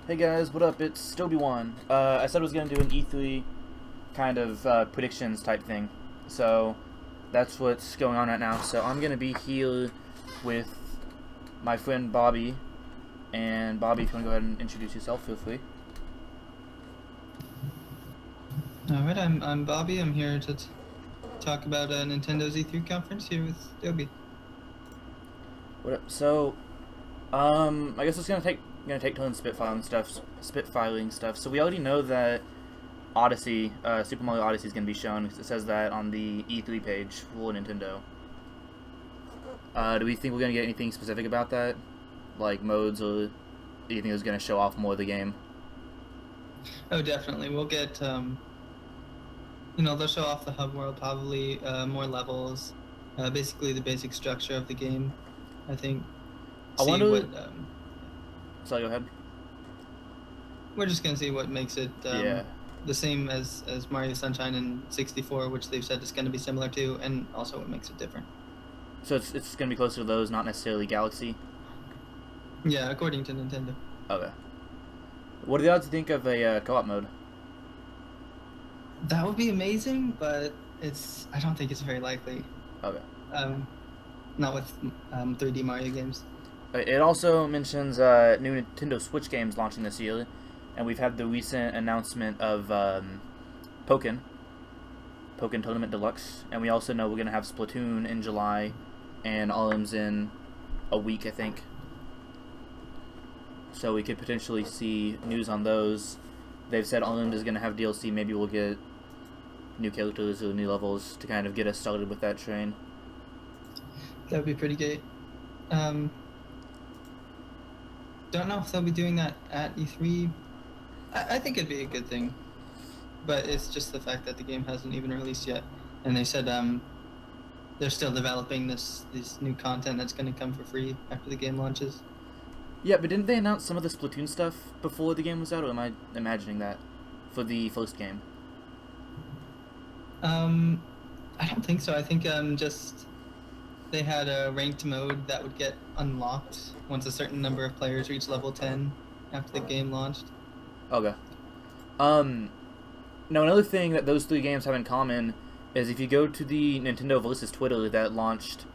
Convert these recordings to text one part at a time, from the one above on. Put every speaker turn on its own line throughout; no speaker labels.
Hey guys, what up? It's Stoby1. I said I was going to do an E3 kind of predictions type thing. So that's what's going on right now. So I'm going to be here with my friend Bobby. And Bobby, if you want to go ahead and introduce yourself, feel free.
Alright, I'm Bobby. I'm here to talk about Nintendo's E3 conference here with Dobie.
What up? So, I guess it's gonna take turns spitfiling stuff. So we already know that Odyssey, Super Mario Odyssey is gonna be shown. It says that on the E3 page for Nintendo. Do we think we're gonna get anything specific about that, like modes, or do you think it's gonna show off more of the game?
Oh, definitely. We'll get, they'll show off the hub world, probably more levels, basically the basic structure of the game. I think.
I
See
wonder.
what.
Sorry, go ahead.
We're just gonna see what makes it
Yeah.
the same as Mario Sunshine and 64, which they've said is going to be similar to, and also what makes it different.
So it's gonna be closer to those, not necessarily Galaxy.
Yeah, according to Nintendo.
Okay. What are the odds you think of a co-op mode?
That would be amazing, but I don't think it's very likely.
Okay.
Not with 3D Mario games.
It also mentions new Nintendo Switch games launching this year, and we've had the recent announcement of Pokken Tournament Deluxe, and we also know we're gonna have Splatoon in July, and Arms in a week, I think. So we could potentially see news on those. They've said Arms is gonna have DLC. Maybe we'll get new characters or new levels to kind of get us started with that train.
That would be pretty great. Don't know if they'll be doing that at E3. I think it'd be a good thing, but it's just the fact that the game hasn't even released yet, and they said they're still developing this new content that's going to come for free after the game launches.
Yeah, but didn't they announce some of the Splatoon stuff before the game was out, or am I imagining that for the first game?
I don't think so. I think just they had a ranked mode that would get unlocked once a certain number of players reach level 10 after the game launched.
Okay. Now another thing that those three games have in common is if you go to the Nintendo Versus Twitter that launched,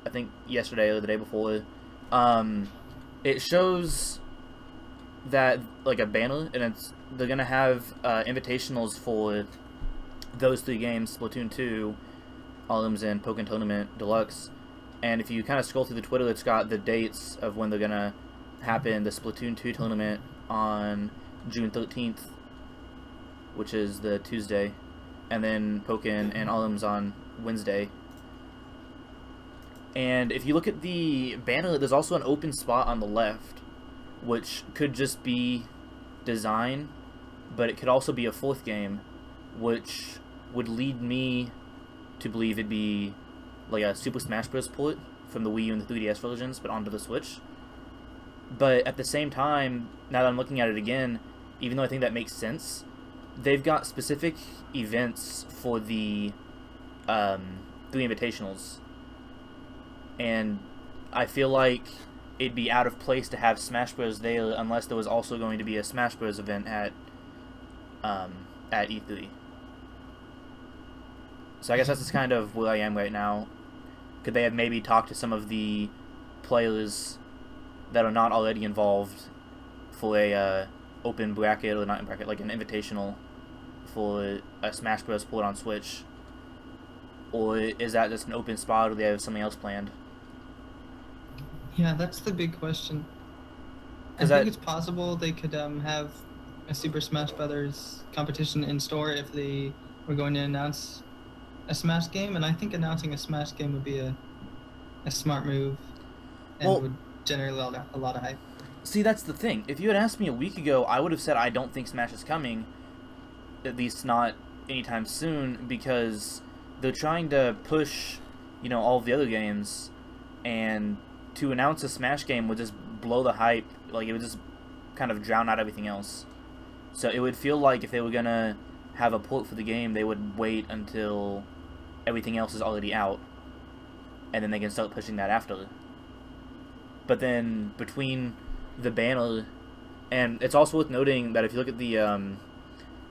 I think yesterday or the day before, it shows that like a banner, and they're gonna have invitationals for those three games: Splatoon 2, Arms, and Pokken Tournament Deluxe. And if you kind of scroll through the Twitter, it's got the dates of when they're gonna happen. The Splatoon 2 tournament on June 13th, which is the Tuesday, and then Pokken and Arms on Wednesday. And if you look at the banner, there's also an open spot on the left, which could just be design, but it could also be a fourth game, which would lead me to believe it'd be like a Super Smash Bros. Port from the Wii U and the 3DS versions, but onto the Switch. But at the same time, now that I'm looking at it again, even though I think that makes sense, they've got specific events for the three invitationals, and I feel like it'd be out of place to have Smash Bros. There unless there was also going to be a Smash Bros. Event at E3. So I guess that's just kind of where I am right now. Could they have maybe talked to some of the players that are not already involved for a open bracket, or not in bracket, like an invitational for a Smash Bros. Port on Switch? Or is that just an open spot, or do they have something else planned?
Yeah, that's the big question. I think it's possible they could have a Super Smash Brothers competition in store if they were going to announce a Smash game, and I think announcing a Smash game would be a smart move and would generate a lot of hype.
See, that's the thing. If you had asked me a week ago, I would have said I don't think Smash is coming, at least not anytime soon, because they're trying to push, all of the other games, and to announce a Smash game would just blow the hype. Like, it would just kind of drown out everything else. So it would feel like if they were gonna have a port for the game, they would wait until everything else is already out, and then they can start pushing that after. But then between the banner And it's also worth noting that if you look at the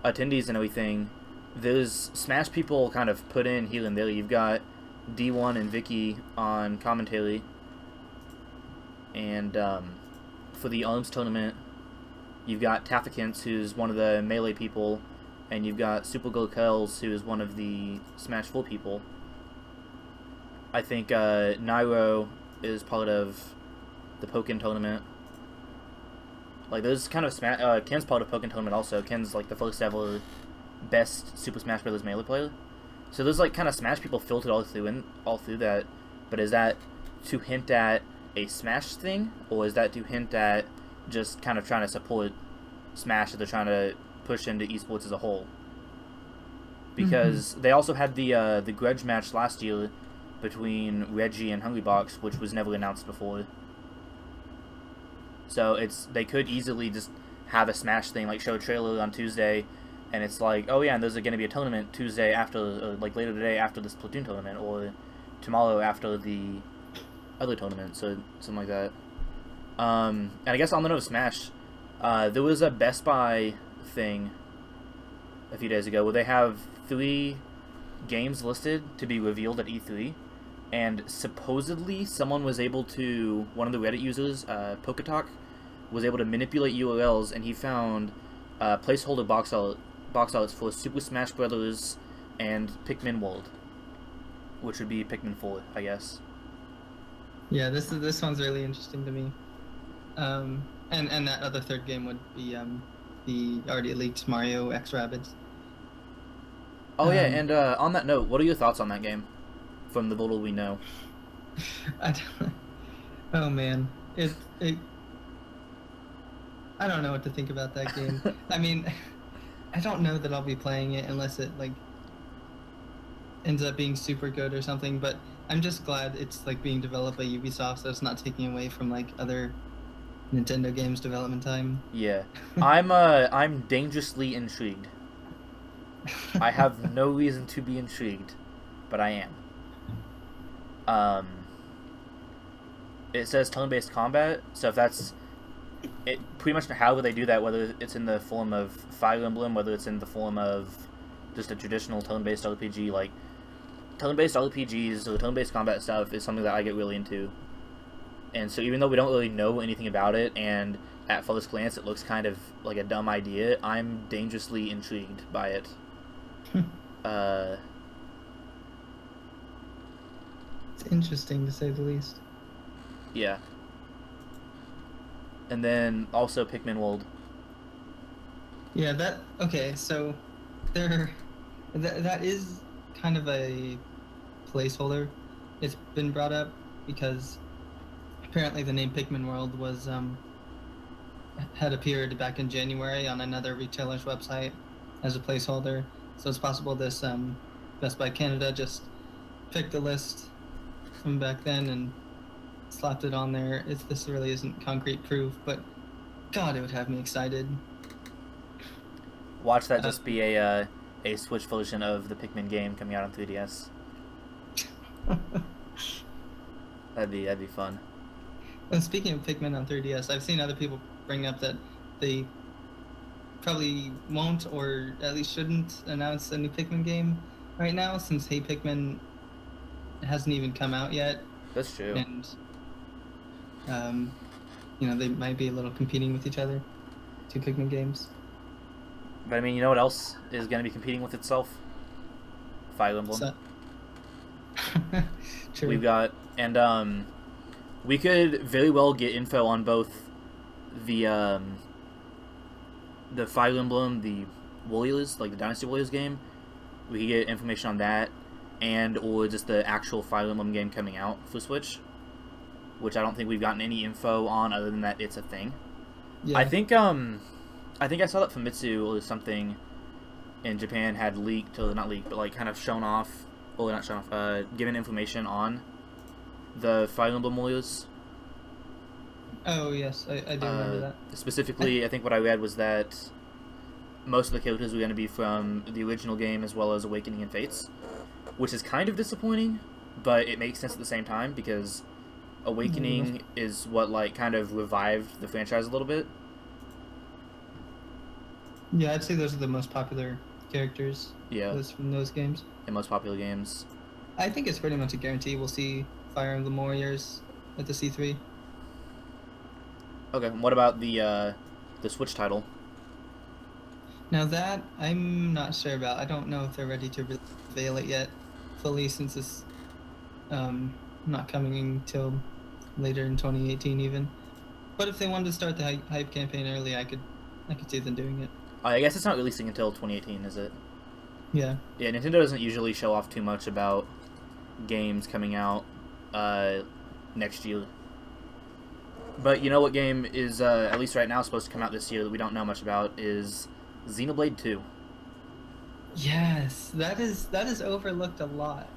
attendees and everything, there's Smash people kind of put in here and there. You've got D1 and Vicky on commentary, and for the ARMS tournament, you've got Tafikins, who's one of the Melee people, and you've got Super Kells, who is one of the Smash 4 people. I think Nairo is part of the Pokken tournament. Like, there's kind of Ken's part of Pokken tournament also. Ken's like the first ever best Super Smash Bros. Melee player. So there's like kind of Smash people filtered all through that. But is that to hint at a Smash thing, or is that to hint at just kind of trying to support Smash that they're trying to push into esports as a whole? Because they also had the grudge match last year between Reggie and Hungrybox, which was never announced before. So they could easily just have a Smash thing, like show a trailer on Tuesday, and it's like, oh yeah, and there's going to be a tournament Tuesday after, or like later today after this Splatoon tournament, or tomorrow after the other tournament, so something like that. And I guess on the note of Smash, there was a Best Buy thing a few days ago where they have 3 games listed to be revealed at E3, and supposedly someone was able to, one of the Reddit users, Poketalk, was able to manipulate URLs, and he found placeholder box arts for Super Smash Bros. And Pikmin World, which would be Pikmin 4, I guess.
Yeah, this one's really interesting to me. And that other third game would be the already leaked Mario X Rabbids.
Oh yeah, and on that note, what are your thoughts on that game? From the little we know.
Oh man, I don't know what to think about that game. I mean, I don't know that I'll be playing it unless it like ends up being super good or something. But I'm just glad it's like being developed by Ubisoft, so it's not taking away from like other Nintendo games development time. Yeah,
I'm dangerously intrigued. I have no reason to be intrigued, but I am. It says turn-based combat, so if that's it, pretty much however they do that, whether it's in the form of Fire Emblem, whether it's in the form of just a traditional turn-based RPG, like turn-based RPGs or turn-based combat stuff is something that I get really into. And so even though we don't really know anything about it, and at first glance it looks kind of like a dumb idea, I'm dangerously intrigued by it.
It's interesting to say the least.
Yeah. And then also Pikmin World.
Yeah, okay, so that is kind of a placeholder. It's been brought up because apparently the name Pikmin World was had appeared back in January on another retailer's website as a placeholder. So it's possible this Best Buy Canada just picked a list from back then and slapped it on there. This really isn't concrete proof, but God, it would have me excited.
Watch that just be a Switch version of the Pikmin game coming out on 3DS. That'd be fun.
And speaking of Pikmin on 3DS, I've seen other people bring up that they probably won't, or at least shouldn't, announce a new Pikmin game right now, since Hey Pikmin hasn't even come out yet.
That's true.
And they might be a little competing with each other, 2 Pikmin games.
But I mean, you know what else is going to be competing with itself? Fire Emblem.
True.
We've got, and we could very well get info on both the Fire Emblem, the Warriors, like the Dynasty Warriors game. We could get information on that, and or just the actual Fire Emblem game coming out for Switch, which I don't think we've gotten any info on other than that it's a thing. Yeah. I think I saw that Famitsu or something in Japan had leaked, or not leaked, but like kind of shown off, or not shown off, given information on the Fire Emblem Warriors.
Oh yes, I do remember that.
Specifically, I think what I read was that most of the characters were going to be from the original game as well as Awakening and Fates, which is kind of disappointing, but it makes sense at the same time because Awakening is what like kind of revived the franchise a little bit.
Yeah, I'd say those are the most popular characters.
Yeah,
Those from those games.
the most popular games.
I think it's pretty much a guarantee we'll see Fire Emblem Warriors at the C3.
Okay, what about the Switch title?
Now that I'm not sure about. I don't know if they're ready to reveal it yet fully, since it's not coming until later in 2018 even. But if they wanted to start the hype campaign early, I could see them doing it.
I guess it's not releasing until 2018, is it?
Yeah.
Yeah, Nintendo doesn't usually show off too much about games coming out next year. But you know what game is, at least right now, supposed to come out this year that we don't know much about is Xenoblade 2.
Yes, that is overlooked a lot.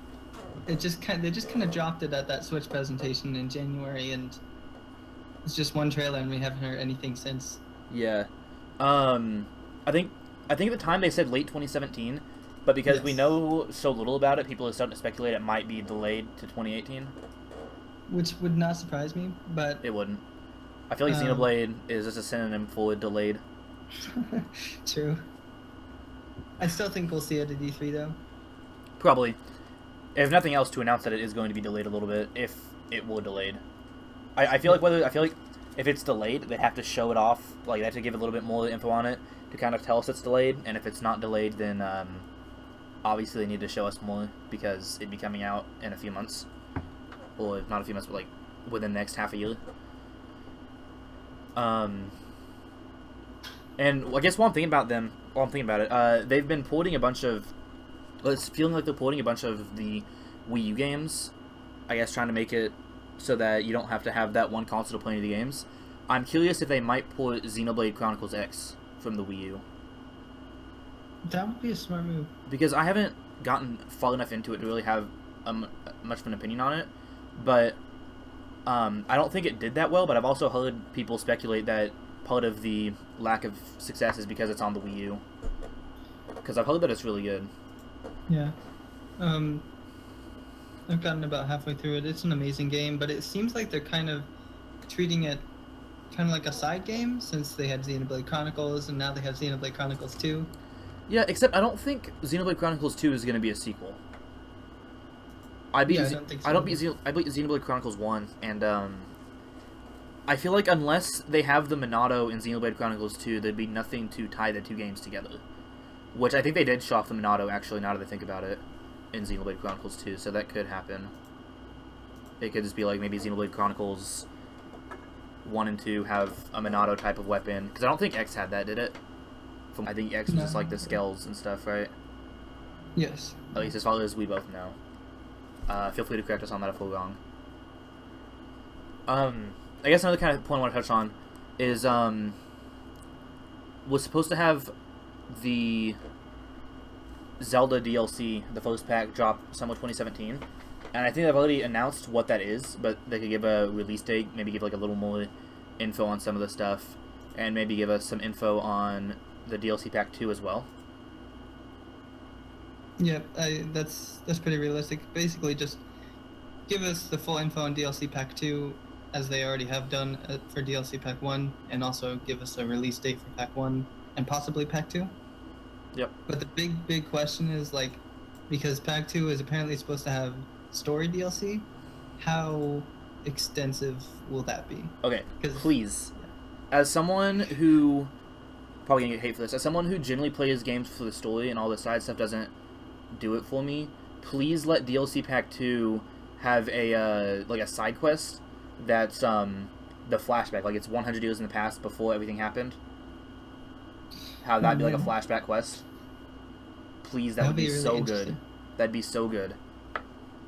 They just kind of dropped it at that Switch presentation in January, and it's just one trailer, and we haven't heard anything since.
Yeah. I think at the time they said late 2017, but because we know so little about it, people are starting to speculate it might be delayed to 2018.
Which would not surprise me, but...
It wouldn't. I feel like Xenoblade is just a synonym for delayed.
True. I still think we'll see it at E3, though.
Probably. If nothing else, to announce that it is going to be delayed a little bit, if it were delayed. I feel like if it's delayed, they have to show it off. Like, they have to give a little bit more info on it to kind of tell us it's delayed. And if it's not delayed, then obviously they need to show us more because it'd be coming out in a few months. Or not a few months, but like within the next half a year. And I guess while I'm thinking about it, they've been porting a bunch of... It's feeling like they're porting a bunch of the Wii U games. I guess trying to make it so that you don't have to have that one console to play any of the games. I'm curious if they might port Xenoblade Chronicles X from the Wii U.
That would be a smart move.
Because I haven't gotten far enough into it to really have much of an opinion on it. But I don't think it did that well, but I've also heard people speculate that part of the lack of success is because it's on the Wii U. Because I've heard that it's really good.
Yeah. I've gotten about halfway through it. It's an amazing game, but it seems like they're kind of treating it kind of like a side game, since they had Xenoblade Chronicles, and now they have Xenoblade Chronicles 2.
Yeah, except I don't think Xenoblade Chronicles 2 is going to be a sequel. I beat Xenoblade Chronicles 1, and I feel like unless they have the Minato in Xenoblade Chronicles 2, there'd be nothing to tie the two games together. Which I think they did show off the Minato, actually, now that I think about it, in Xenoblade Chronicles 2, so that could happen. It could just be like maybe Xenoblade Chronicles 1 and 2 have a Minato type of weapon, because I don't think X had that, did it? I think X was just like the skulls and stuff, right?
Yes.
At least as far as we both know. Feel free to correct us on that if we're wrong. I guess another kind of point I want to touch on is, was supposed to have the Zelda DLC, the first pack, drop summer 2017, and I think they've already announced what that is, but they could give a release date, maybe give like a little more info on some of the stuff, and maybe give us some info on the DLC pack 2 as well.
Yeah, that's pretty realistic. Basically, just give us the full info on DLC Pack 2, as they already have done for DLC Pack 1, and also give us a release date for Pack 1 and possibly Pack 2.
Yep.
But the big question is, like, because Pack 2 is apparently supposed to have story DLC, how extensive will that be?
Okay, please. Yeah. As someone who... probably gonna get hate for this. As someone who generally plays games for the story and all the side stuff doesn't do it for me, please let DLC Pack 2 have a like a side quest that's the flashback, like it's 100 years in the past before everything happened. How that'd be like a flashback quest. Please, that would be really so good. That'd be so good.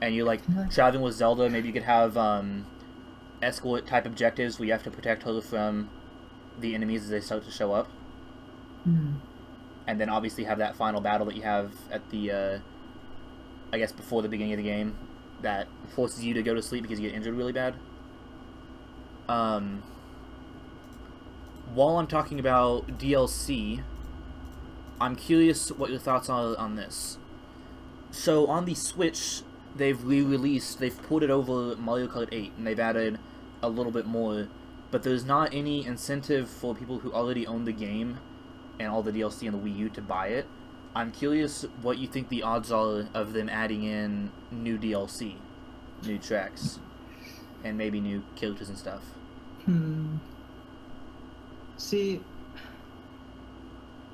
And you're like traveling with Zelda, maybe you could have escort type objectives where you have to protect her from the enemies as they start to show up. And then obviously have that final battle that you have at the, I guess before the beginning of the game, that forces you to go to sleep because you get injured really bad. While I'm talking about DLC, I'm curious what your thoughts are on this. So on the Switch, they've ported over Mario Kart 8, and they've added a little bit more, but there's not any incentive for people who already own the game and all the DLC on the Wii U to buy it. I'm curious what you think the odds are of them adding in new DLC, new tracks, and maybe new characters and stuff.
See,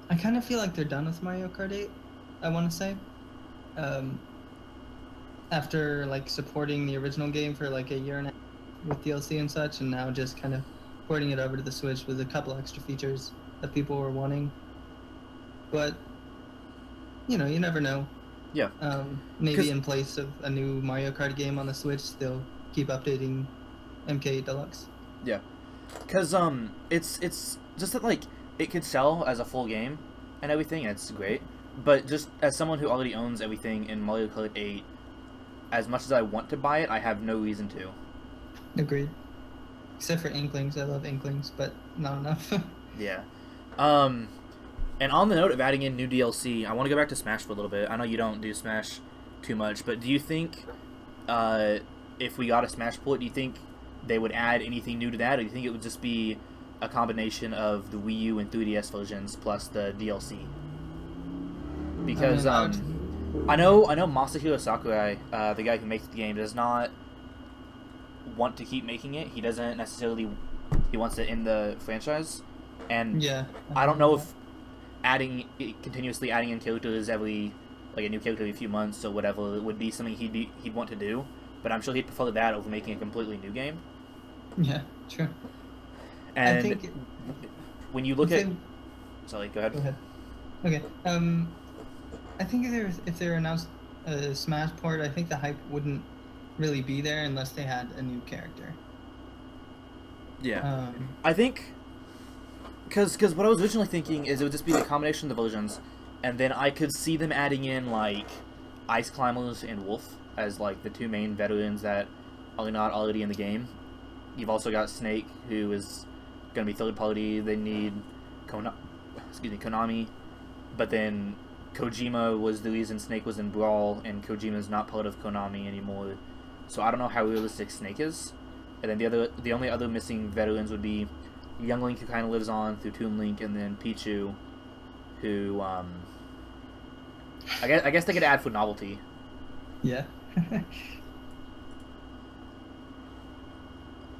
I kind of feel like they're done with Mario Kart 8, I want to say. After like supporting the original game for like a year and a half with DLC and such, and now just kind of porting it over to the Switch with a couple extra features that people were wanting. But you know, you never know.
Yeah.
Maybe in place of a new Mario Kart game on the Switch, they'll keep updating MK8 Deluxe.
Yeah. Because it's just that like it could sell as a full game and everything, and it's great. But just as someone who already owns everything in Mario Kart 8, as much as I want to buy it, I have no reason to.
Agreed. Except for Inklings, I love Inklings, but not enough.
Yeah. And on the note of adding in new DLC, I want to go back to Smash for a little bit. I know you don't do Smash too much, but do you think if we got a Smash port, do you think they would add anything new to that, or do you think it would just be a combination of the Wii U and 3DS versions plus the DLC? Because I know Masahiro Sakurai, the guy who makes the game, does not want to keep making it. He doesn't necessarily. He wants to end the franchise, and
yeah,
I don't know if continuously adding in characters every, like a new character every few months or whatever, would be something he'd want to do. But I'm sure he'd prefer that over making a completely new game.
Yeah, true.
And
I think
when you look at, sorry, go ahead.
Go ahead. Okay. I think if they announced a Smash port, I think the hype wouldn't really be there unless they had a new character.
Yeah. I think because what I was originally thinking is it would just be the combination of the versions, and then I could see them adding in like Ice Climbers and Wolf as like the two main veterans that are not already in the game. You've also got Snake, who is going to be third party. They need Konami, but then Kojima was the reason Snake was in Brawl, and Kojima is not part of Konami anymore. So I don't know how realistic Snake is. And then the only other missing veterans would be Young Link, who kind of lives on through Toon Link, and then Pichu, who I guess they could add for novelty.
Yeah.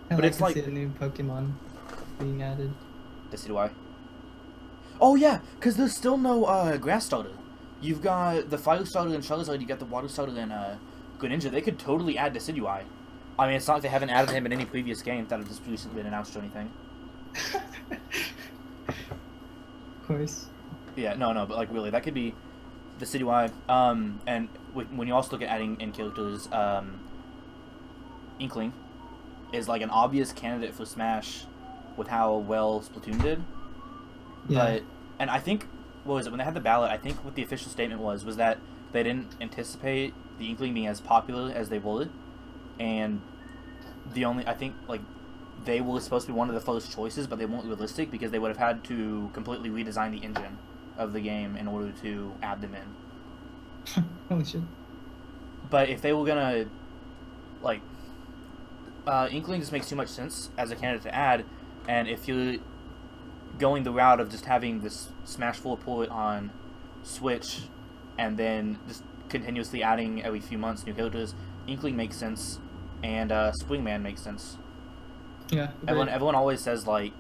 But it's like
see a new Pokemon being added.
Decidueye. Oh yeah, because there's still no grass starter. You've got the fire starter in Charizard, you got the water starter in Greninja. They could totally add Decidueye. I mean, it's not like they haven't added him in any previous game that have just recently been announced or anything.
Of course.
Yeah, no, but like really, that could be Decidueye. And when you also look at adding in characters, Inkling is like an obvious candidate for Smash with how well Splatoon did.
Yeah.
And I think, what was it, when they had the ballot, I think what the official statement was that they didn't anticipate the Inkling being as popular as they were, and I think, like, they were supposed to be one of the first choices, but they weren't realistic because they would have had to completely redesign the engine of the game in order to add them in.
Holy shit.
But if they were gonna, like, Inkling just makes too much sense as a candidate to add, and if you're going the route of just having this Smash 4 port on Switch and then just continuously adding every few months new characters, Inkling makes sense, and Springman makes sense.
Yeah.
Everyone always says like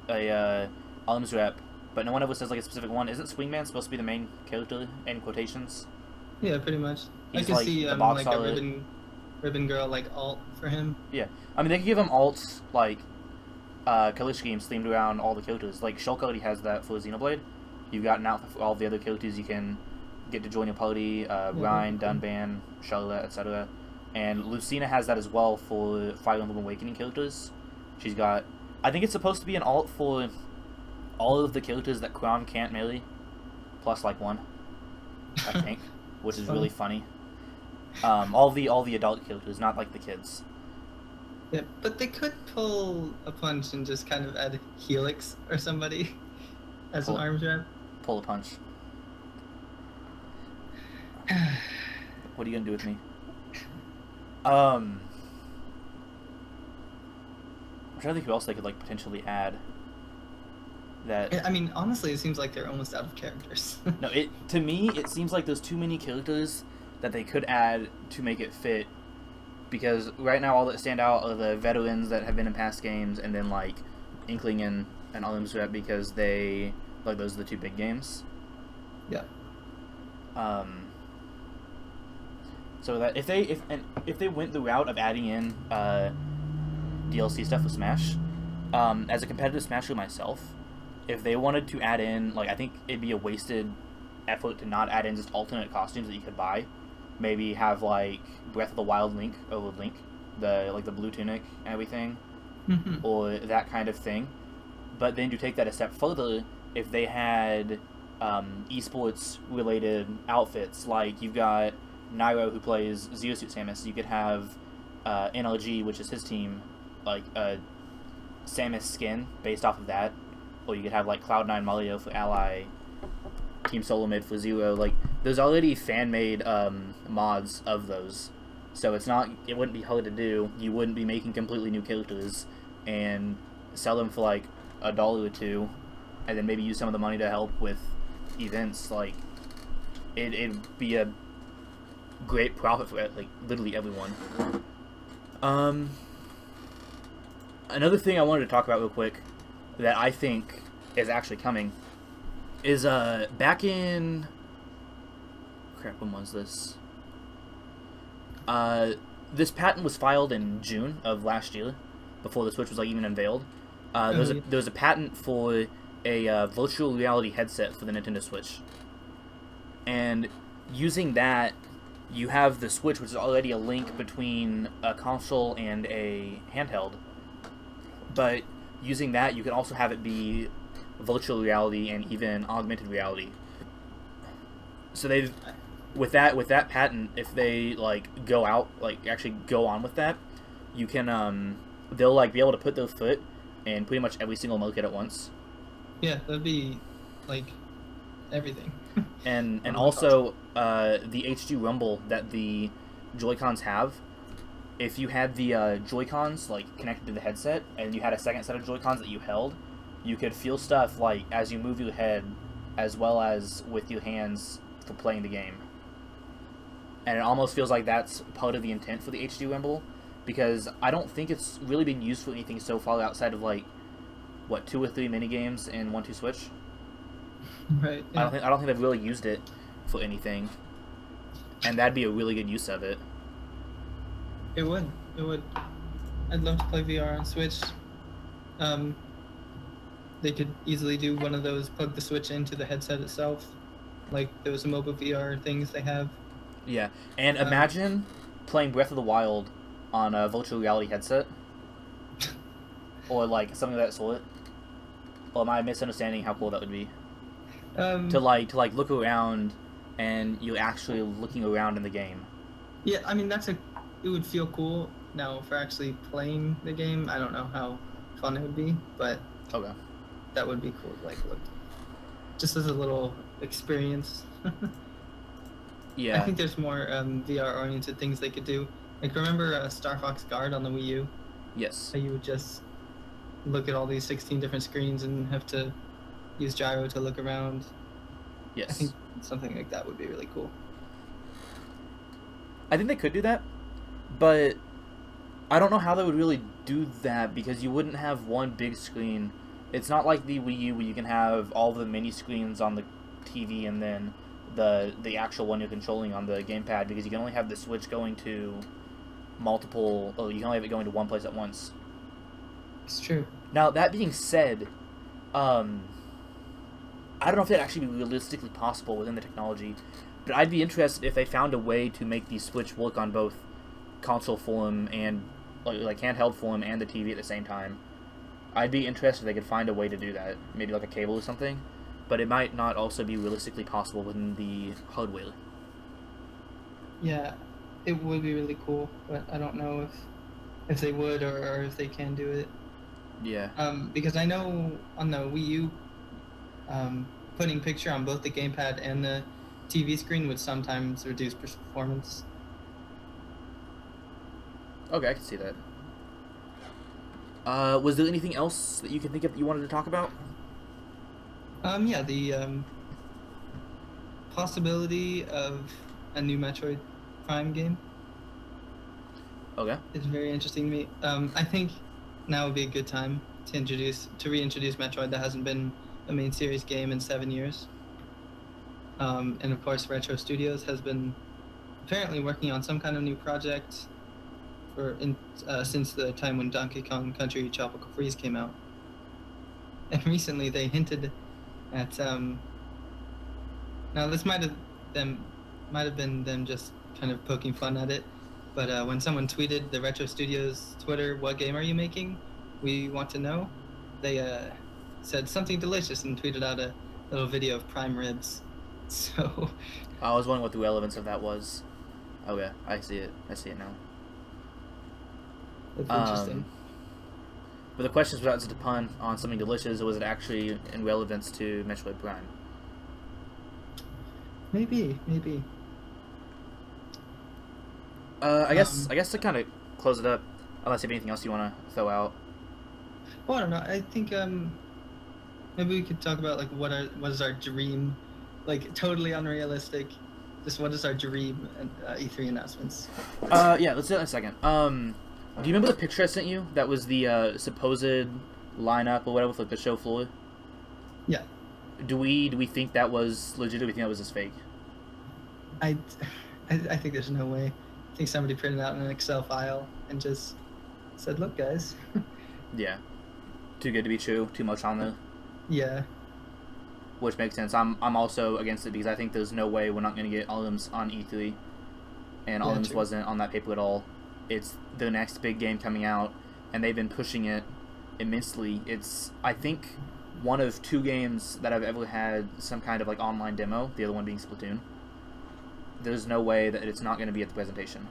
a arms rep, but no one ever says like a specific one. Isn't Springman supposed to be the main character in quotations?
Yeah, pretty much.
He's
I can
like
see
the box
like
solid.
a ribbon girl like alt for him.
Yeah, I mean they could give him alts like color schemes themed around all the characters. Like Shulk already has that for Xenoblade. You've got an outfit for all the other characters you can get to join your party. Ryan, Dunban, Charlotte, etc. And Lucina has that as well for Fire Emblem Awakening characters. She's got, I think it's supposed to be an alt for all of the characters that Crown can't melee, plus like one, I think, which is really funny. All the adult characters, not like the kids.
Yeah, but they could pull a punch and just kind of add Helix or somebody as an arms rep.
Pull a punch. What are you gonna do with me? I'm trying to think who else they could like potentially add. That
I mean, honestly, it seems like they're almost out of characters.
no, to me it seems like there's too many characters that they could add to make it fit. Because right now, all that stand out are the veterans that have been in past games, and then like Inkling and Olimsrep because they like those are the two big games.
Yeah.
So that if they went the route of adding in DLC stuff with Smash, as a competitive Smasher myself, if they wanted to add in like I think it'd be a wasted effort to not add in just alternate costumes that you could buy. Maybe have like Breath of the Wild Link, the blue tunic and everything, or that kind of thing. But then to take that a step further, if they had esports related outfits, like you've got Nairo who plays Zero Suit Samus, you could have NLG, which is his team, like a Samus skin based off of that, or you could have like Cloud9 Mario for Ally, Team Solo Mid for Zero. Like there's already fan made mods of those, so it wouldn't be hard to do. You wouldn't be making completely new characters and sell them for like $1 or $2, and then maybe use some of the money to help with events. Like it'd be a great profit for like literally everyone. Another thing I wanted to talk about real quick that I think is actually coming is back in when was this? This patent was filed in June of last year, before the Switch was like even unveiled. There was a patent for a virtual reality headset for the Nintendo Switch, and using that, you have the Switch, which is already a link between a console and a handheld. But using that, you can also have it be virtual reality and even augmented reality. So they've with that patent, if they like actually go on with that, you can they'll like be able to put their foot in pretty much every single market at once.
Yeah, that'd be like everything.
and also the HD rumble that the Joy-Cons have. If you had the Joy-Cons like connected to the headset and you had a second set of Joy-Cons that you held, you could feel stuff like as you move your head as well as with your hands for playing the game. And it almost feels like that's part of the intent for the HD rumble, because I don't think it's really been used for anything so far outside of like 2 or 3 mini games in 1-2 Switch.
Right. Yeah.
I don't think they've really used it for anything, and that'd be a really good use of it.
It would. I'd love to play VR on Switch. They could easily do one of those, plug the Switch into the headset itself, like those mobile VR things they have.
Yeah, and imagine playing Breath of the Wild on a virtual reality headset, or like something of that sort. Or am I misunderstanding how cool that would be? To look around, and you're actually looking around in the game.
Yeah, I mean it would feel cool. Now, for actually playing the game, I don't know how fun it would be, but
okay,
that would be cool. Like, look, just as a little experience.
Yeah,
I think there's more VR-oriented things they could do. Like, remember Star Fox Guard on the Wii U?
Yes.
How you would just look at all these 16 different screens and have to use gyro to look around.
Yes.
I think something like that would be really cool.
I think they could do that, but I don't know how they would really do that, because you wouldn't have one big screen. It's not like the Wii U where you can have all the mini screens on the TV and then the actual one you're controlling on the gamepad, because you can only have the Switch going to multiple, or you can only have it going to one place at once.
It's true.
Now, that being said, I don't know if that'd actually be realistically possible within the technology, but I'd be interested if they found a way to make the Switch work on both console form and like handheld form and the TV at the same time. I'd be interested if they could find a way to do that, maybe like a cable or something, but it might not also be realistically possible within the hardware.
Yeah, it would be really cool, but I don't know if they would or if they can do it.
Yeah.
Because I know on the Wii U, putting picture on both the gamepad and the TV screen would sometimes reduce performance.
Okay, I can see that. Was there anything else that you can think of that you wanted to talk about?
Yeah, the possibility of a new Metroid Prime game.
Okay.
It's very interesting to me. I think now would be a good time to reintroduce Metroid that hasn't been a main series game in 7 years. And of course, Retro Studios has been apparently working on some kind of new project since the time when Donkey Kong Country Tropical Freeze came out. And recently, they hinted at now this might have been them just kind of poking fun at it, but when someone tweeted the Retro Studios Twitter, "What game are you making? We want to know," they said something delicious and tweeted out a little video of prime ribs. So
I was wondering what the relevance of that was. Okay, I see it. I see it now.
that's interesting.
But the question is, was it a pun on something delicious, or was it actually in relevance to Metroid Prime?
Maybe.
I guess to kind of close it up, unless you have anything else you want to throw out.
Well, I don't know. I think maybe we could talk about like what is our dream, like totally unrealistic. Just what is our dream E3 announcements?
Yeah, let's do that in a second. Do you remember the picture I sent you? That was the supposed lineup or whatever for the show floor.
Yeah.
Do we think that was legit? Or do we think that was just fake?
I think there's no way. I think somebody printed out an Excel file and just said, "Look, guys."
Yeah. Too good to be true. Too much on there.
Yeah.
Which makes sense. I'm also against it because I think there's no way we're not going to get Olims on E3, and Olims wasn't on that paper at all. It's the next big game coming out, and they've been pushing it immensely. It's, I think, one of 2 games that I've ever had some kind of like online demo. The other one being Splatoon. There's no way that it's not going to be at the presentation.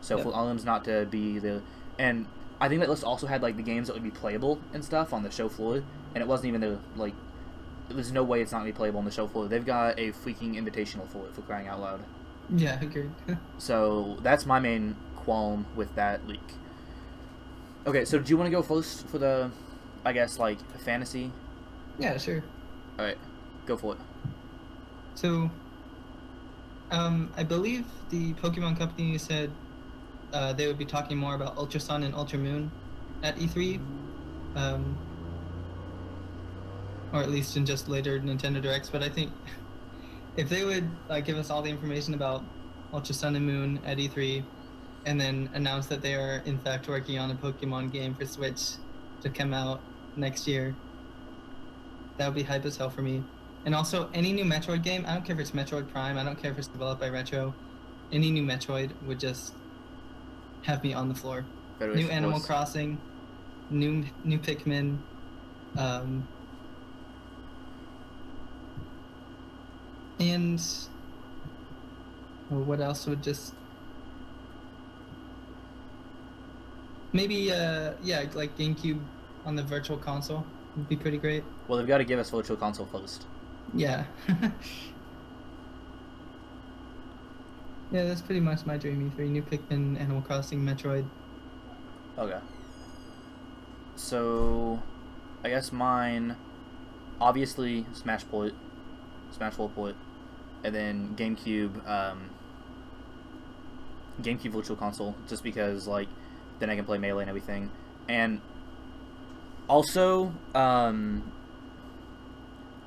So for Olims not to be the, and I think that list also had like the games that would be playable and stuff on the show floor, and it wasn't even the like. There's no way it's not going to be playable on the show floor. They've got a freaking invitational for it, for crying out loud.
Yeah, agreed.
So that's my main qualm with that leak. Okay, so do you want to go first for the, I guess, like, fantasy?
Yeah, sure.
Alright, go for it.
So, I believe the Pokemon Company said they would be talking more about Ultra Sun and Ultra Moon at E3. Or at least in just later Nintendo Directs, but I think if they would give us all the information about Ultra Sun and Moon at E3, and then announce that they are in fact working on a Pokemon game for Switch to come out next year, that would be hype as hell for me. And also, any new Metroid game, I don't care if it's Metroid Prime, I don't care if it's developed by Retro, any new Metroid would just have me on the floor. New Animal Crossing, new Pikmin, and what else would just maybe like GameCube on the Virtual Console would be pretty great.
Well, they've got to give us Virtual Console first.
Yeah. Yeah, that's pretty much my dream E3. New Pikmin, Animal Crossing, Metroid.
Okay. So, I guess mine, obviously, Smash 4 port, and then GameCube Virtual Console, just because, like, then I can play Melee and everything. And also,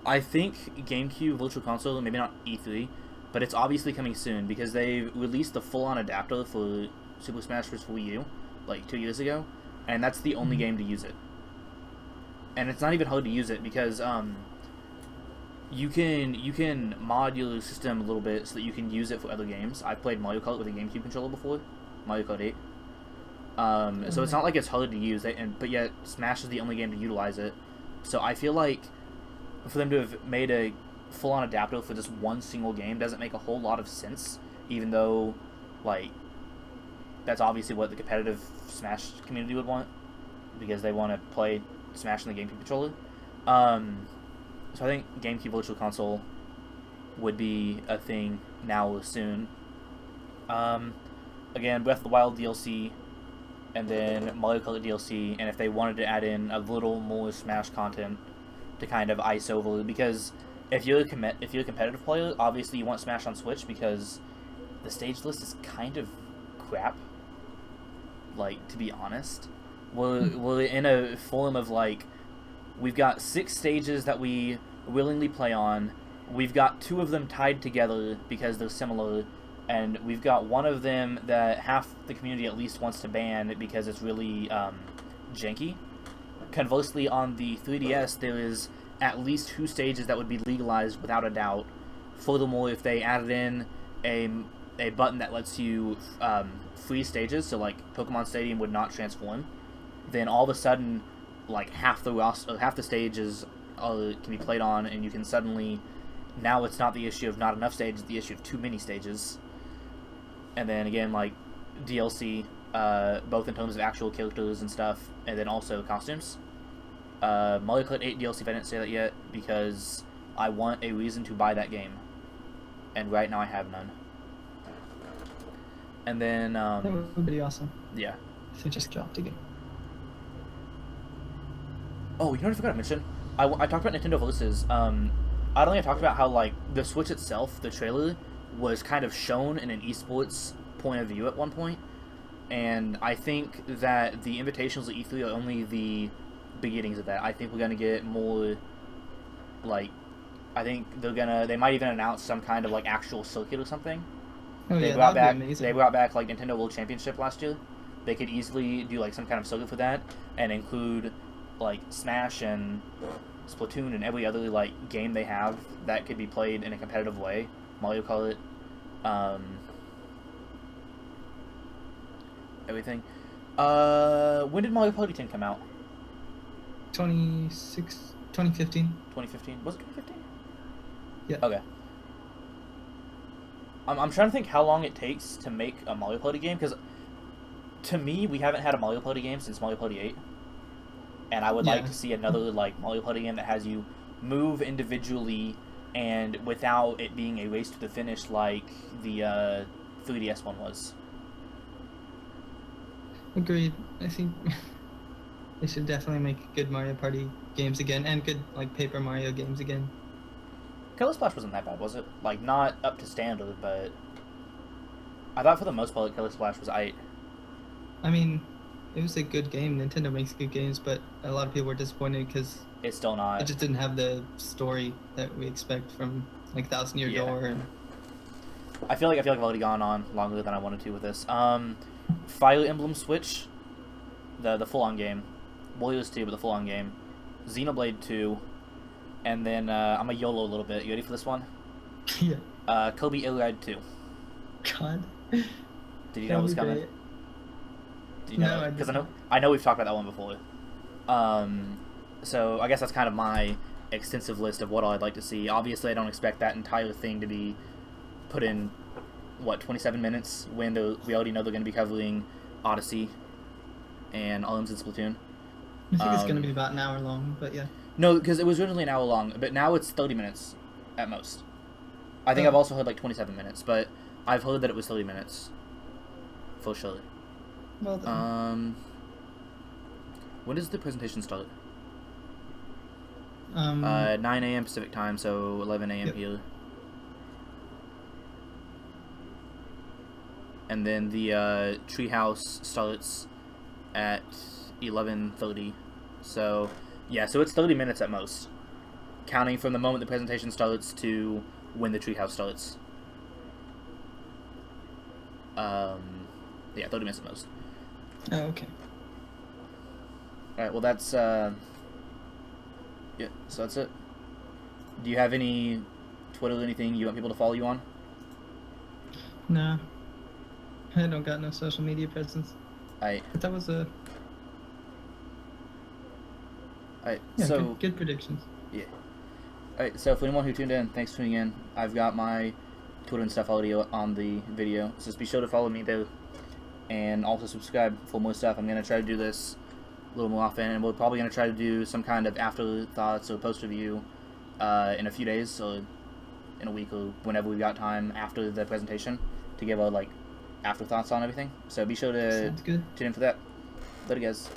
I think GameCube Virtual Console, maybe not E3, but it's obviously coming soon, because they released the full-on adapter for Super Smash Bros. For Wii U, like, 2 years ago, and that's the only game to use it. And it's not even hard to use it, because, you can mod your system a little bit so that you can use it for other games. I've played Mario Kart with a GameCube controller before, Mario Kart 8. So it's not like it's hard to use, but yet Smash is the only game to utilize it. So I feel like for them to have made a full-on adapter for just one single game doesn't make a whole lot of sense, even though, like, that's obviously what the competitive Smash community would want, because they want to play Smash on the GameCube controller. So I think GameCube Virtual Console would be a thing now or soon. Again, Breath of the Wild DLC, and then Mario Kart DLC, and if they wanted to add in a little more Smash content, to kind of ice over, because if you're a competitive player, obviously you want Smash on Switch because the stage list is kind of crap. Like, to be honest, we're in a form of like, we've got 6 stages that we willingly play on. We've got 2 of them tied together because they're similar, and we've got one of them that half the community at least wants to ban because it's really janky. Conversely, on the 3DS, there is at least 2 stages that would be legalized without a doubt. Furthermore, if they added in a button that lets you freeze stages, so like Pokemon Stadium would not transform, then all of a sudden, like half the stages can be played on, and you can suddenly, now it's not the issue of not enough stages, it's the issue of too many stages. And then again, like DLC, both in terms of actual characters and stuff, and then also costumes. Mario Kart 8 DLC, if I didn't say that yet, because I want a reason to buy that game, and right now I have none. And then
that would be awesome.
Yeah.
If they just dropped again.
Oh, you know what I forgot to mention? I talked about Nintendo Versus. I don't think I talked about how, like, the Switch itself, the trailer, was kind of shown in an esports point of view at one point. And I think that the invitations at E3 are only the beginnings of that. I think we're going to get more, like, I think they might even announce some kind of, like, actual circuit or something.
Oh,
They
yeah,
brought
that'd be
back
amazing.
They brought back, like, Nintendo World Championship last year. They could easily do, like, some kind of circuit for that and include, like, Smash and Splatoon and every other, like, game they have that could be played in a competitive way. Mario Kart, everything. When did Mario Party 10 come out?
2015.
2015? Was it 2015?
Yeah.
Okay. I'm trying to think how long it takes to make a Mario Party game, because to me, we haven't had a Mario Party game since Mario Party 8. And I would like to see another, like, Mario Party game that has you move individually and without it being a race to the finish like the 3DS one was.
Agreed. I think they should definitely make good Mario Party games again, and good, like, Paper Mario games again.
Color Splash wasn't that bad, was it? Like, not up to standard, but I thought for the most part Color Splash was aight.
I mean, it was a good game. Nintendo makes good games, but a lot of people were disappointed because
It's still not.
it just didn't have the story that we expect from, like, Thousand Year Door. And
I feel like I've already gone on longer than I wanted to with this. Fire Emblem Switch, the full-on game, Warriors 2, but the full-on game, Xenoblade 2, and then I'm a YOLO a little bit. You ready for this one?
yeah.
Kirby Air Ride 2.
God.
Did you know it was coming?
Great.
Do you know? Because I know we've talked about that one before. So I guess that's kind of my extensive list of what I'd like to see. Obviously, I don't expect that entire thing to be put in, 27 minutes when we already know they're going to be covering Odyssey and Arms and Splatoon.
I think it's going to be about an hour long, but yeah.
No, because it was originally an hour long, but now it's 30 minutes at most. I think I've also heard like 27 minutes, but I've heard that it was 30 minutes. For sure.
Well done.
When does the presentation start?
9
a.m. Pacific time, so 11 a.m. here. And then the Treehouse starts at 11:30. So, yeah, so it's 30 minutes at most, counting from the moment the presentation starts to when the Treehouse starts. Yeah, 30 minutes at most.
Oh, okay.
Alright, well that's, yeah, so that's it. Do you have any Twitter or anything you want people to follow you on?
No. I don't got no social media presence.
Alright.
But that was a...
Alright,
Yeah,
so...
good predictions.
Yeah. Alright, so for anyone who tuned in, thanks for tuning in. I've got my Twitter and stuff already on the video, so just be sure to follow me there. And also subscribe for more stuff. I'm going to try to do this a little more often, and we're probably going to try to do some kind of afterthoughts or post-review in a few days, or in a week, or whenever we've got time after the presentation to give our, like, afterthoughts on everything. So be sure to
Sounds good.
tune in for that. Later, guys.